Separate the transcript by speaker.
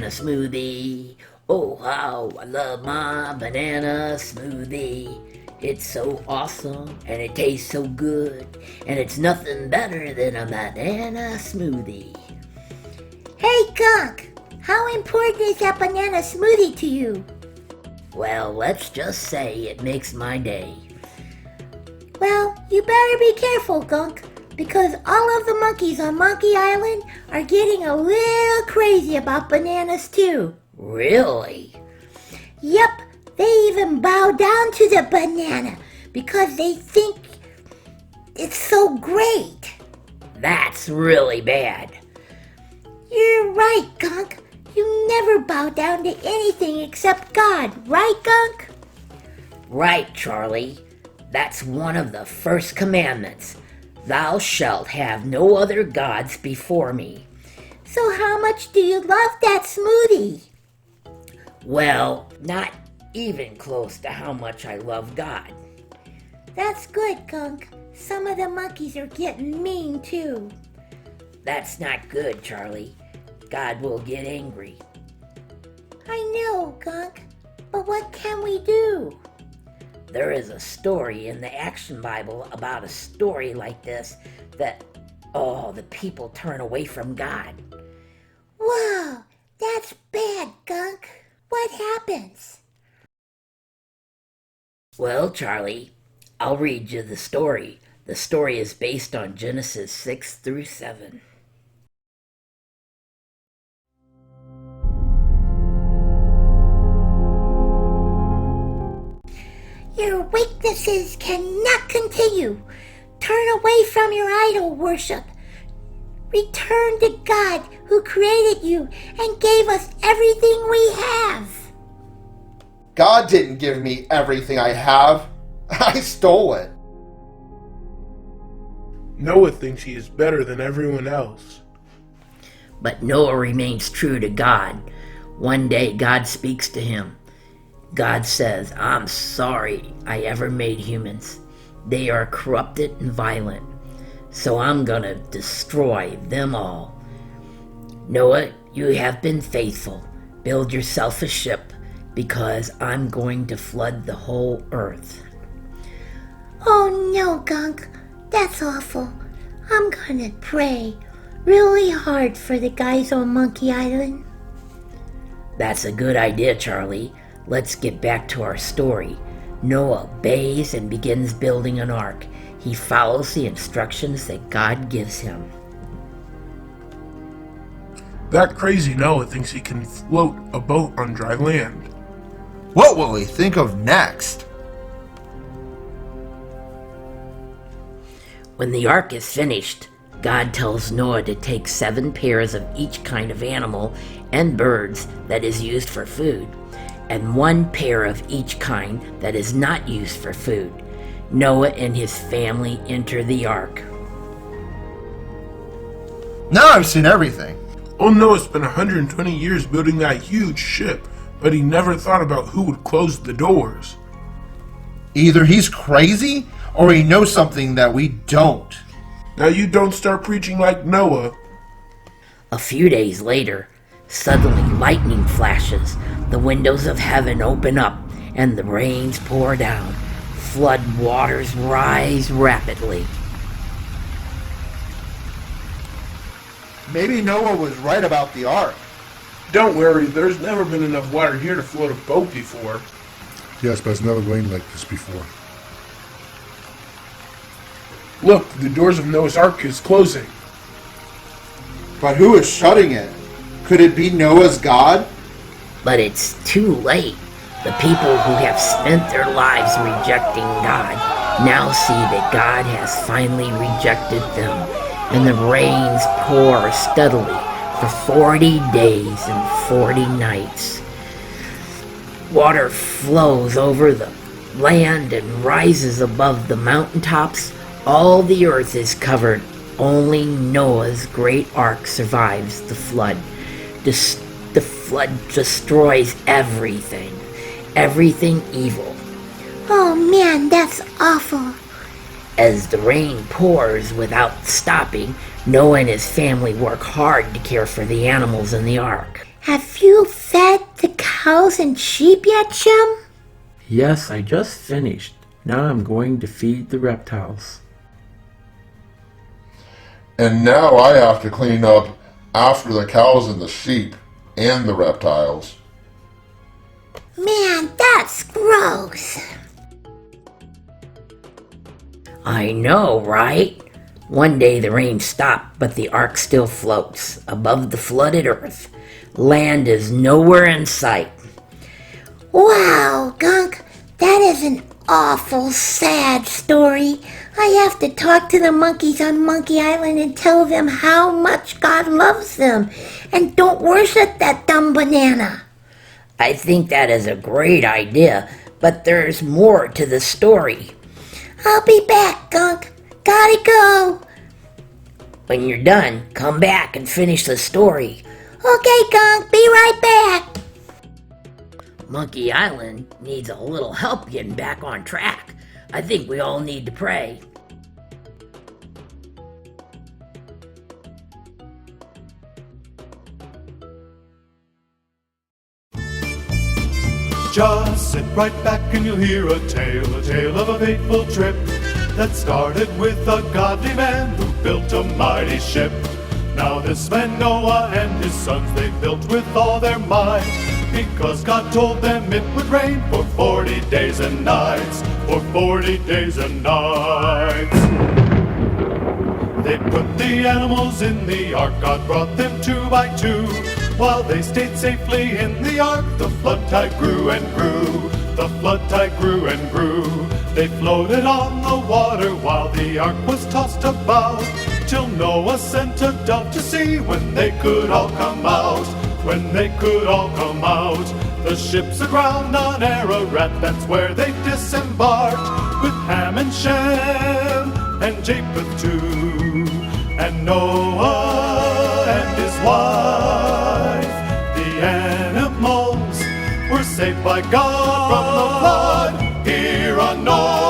Speaker 1: banana smoothie. Oh, how I love my banana smoothie. It's so awesome and it tastes so good, and it's nothing better than a banana smoothie.
Speaker 2: Hey, Gunk, how important is that banana smoothie to you?
Speaker 1: Well, let's just say it makes my day.
Speaker 2: Well, you better be careful, Gunk, because all of the monkeys on Monkey Island are getting a little crazy about bananas too.
Speaker 1: Really?
Speaker 2: Yep, they even bow down to the banana because they think it's so great.
Speaker 1: That's really bad.
Speaker 2: You're right, Gunk. You never bow down to anything except God, right, Gunk?
Speaker 1: Right, Charlie. That's one of the first commandments. Thou shalt have no other gods before me.
Speaker 2: So how much do you love that smoothie?
Speaker 1: Well, not even close to how much I love God.
Speaker 2: That's good, Gunk. Some of the monkeys are getting mean, too.
Speaker 1: That's not good, Charlie. God will get angry.
Speaker 2: I know, Gunk, but what can we do?
Speaker 1: There is a story in the Action Bible about a story like this that, the people turn away from God.
Speaker 2: Whoa, that's bad, Gunk. What happens?
Speaker 1: Well, Charlie, I'll read you the story. The story is based on Genesis 6 through 7.
Speaker 2: Your weaknesses cannot continue. Turn away from your idol worship. Return to God who created you and gave us everything we have.
Speaker 3: God didn't give me everything I have. I stole it.
Speaker 4: Noah thinks he is better than everyone else.
Speaker 1: But Noah remains true to God. One day God speaks to him. God says, I'm sorry I ever made humans. They are corrupted and violent. So I'm gonna destroy them all. Noah, you have been faithful. Build yourself a ship, because I'm going to flood the whole earth.
Speaker 2: Oh no, Gunk. That's awful. I'm gonna pray really hard for the guys on Monkey Island.
Speaker 1: That's a good idea, Charlie. Let's get back to our story. Noah obeys and begins building an ark. He follows the instructions that God gives him.
Speaker 4: That crazy Noah thinks he can float a boat on dry land.
Speaker 3: What will he think of next?
Speaker 1: When the ark is finished, God tells Noah to take 7 pairs of each kind of animal and birds that is used for food, and 1 pair of each kind that is not used for food. Noah and his family enter the ark.
Speaker 3: Now I've seen everything.
Speaker 4: Old Noah spent 120 years building that huge ship, but he never thought about who would close the doors.
Speaker 3: Either he's crazy or he knows something that we don't.
Speaker 4: Now you don't start preaching like Noah.
Speaker 1: A few days later, suddenly lightning flashes, the windows of heaven open up, and the rains pour down. Flood waters rise rapidly.
Speaker 3: Maybe Noah was right about the ark.
Speaker 4: Don't worry, there's never been enough water here to float a boat before.
Speaker 5: Yes, but it's never rained like this before.
Speaker 4: Look, the doors of Noah's Ark is closing.
Speaker 3: But who is shutting it? Could it be Noah's God?
Speaker 1: But it's too late. The people who have spent their lives rejecting God now see that God has finally rejected them, and the rains pour steadily for 40 days and 40 nights. Water flows over the land and rises above the mountaintops. All the earth is covered. Only Noah's great ark survives the flood. The flood destroys everything evil.
Speaker 2: Oh man, that's awful.
Speaker 1: As the rain pours without stopping, Noah and his family work hard to care for the animals in the ark.
Speaker 2: Have you fed the cows and sheep yet, Chum?
Speaker 1: Yes, I just finished. Now I'm going to feed the reptiles.
Speaker 5: And now I have to clean up after the cows and the sheep and the reptiles.
Speaker 2: Man, that's gross.
Speaker 1: I know, right? One day the rain stopped, but the ark still floats above the flooded earth. Land is nowhere in sight.
Speaker 2: Wow, Gunk, that is an awful sad story. I have to talk to the monkeys on Monkey Island and tell them how much God loves them. And don't worship that dumb banana.
Speaker 1: I think that is a great idea, but there's more to the story.
Speaker 2: I'll be back, Gunk. Gotta go.
Speaker 1: When you're done, come back and finish the story.
Speaker 2: Okay, Gunk, be right back.
Speaker 1: Monkey Island needs a little help getting back on track. I think we all need to pray.
Speaker 6: Just sit right back and you'll hear a tale of a fateful trip that started with a godly man who built a mighty ship. Now this man Noah and his sons, they built with all their might, because God told them it would rain for 40 days and nights, for 40 days and nights. They put the animals in the ark, God brought them 2 by 2. While they stayed safely in the ark, the flood tide grew and grew, the flood tide grew and grew. They floated on the water while the ark was tossed about, till Noah sent a dove to see when they could all come out, when they could all come out. The ship's aground on Ararat, that's where they disembarked, with Ham and Shem and Japheth too, and Noah and his wife. The animals were saved by God from the flood here on Noah.